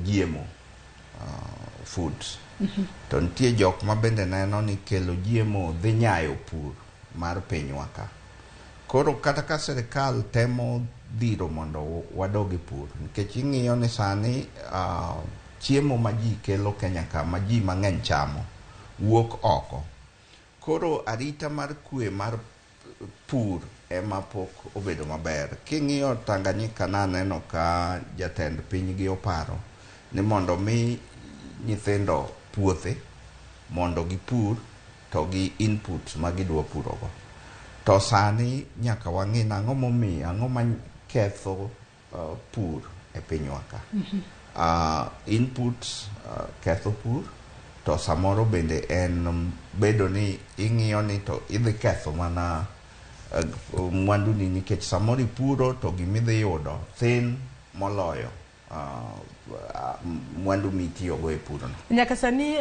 jiemo foods. To nitie jok ma bende neno ni kelo jiemo dhi nyayo pur mar pinywa ka. Koro kata ka sirikal temo dhiro mondo wadogi pur, nikech ing'iyo ni sani chiemo ma ji kelo Kenya ka, ma ji mang'eny chamo, wuok oko. Koro arita mar kwe mar pur ema pok obedo maber. King'iyo Tanganyika naneno ka jatend piny gi oparo ni mondo mi nyithindo puothe mondo gipur to gi inputs ma gidwa purogo. To sani nyaka wang'i ang'o momiyo, ang'o ma ketho pur e pinywa ka. Inputs ketho pur, to samoro bende en bedo ni ing'iyo ni to idhi ketho mana mwandu ni, nikech samoro ipuro to gimidhi yudo thin moloyo mwandu mitiyogo e purno. Nyaka sani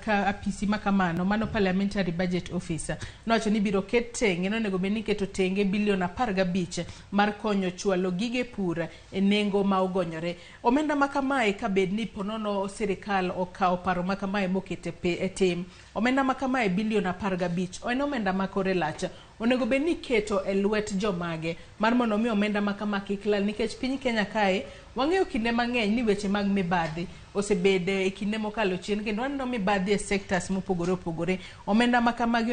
ka apisi makamano, mano Parliamentary Budget Officer, nowacho ni biro ket tenge, nonego bed ni keto tenge bilion 15 mar konyo chwalo gige pur e nengo ma ogonyore. Omenda makamae ka bed ni ponono sirikal okawo paro makamae mokete e tim, omenda makamae bilion 15, en omenda makore lach. Onego bed ni keto e lwet jomage mar mondo mi omenda makama kik lal, nikech piny Kenya kae wang'eyo kinde mang'eny ni weche mag mibadhi osebede e kinde mokalo chien, kendo aneno mibadhi e sectors mopogore opogore. Omenda makamagi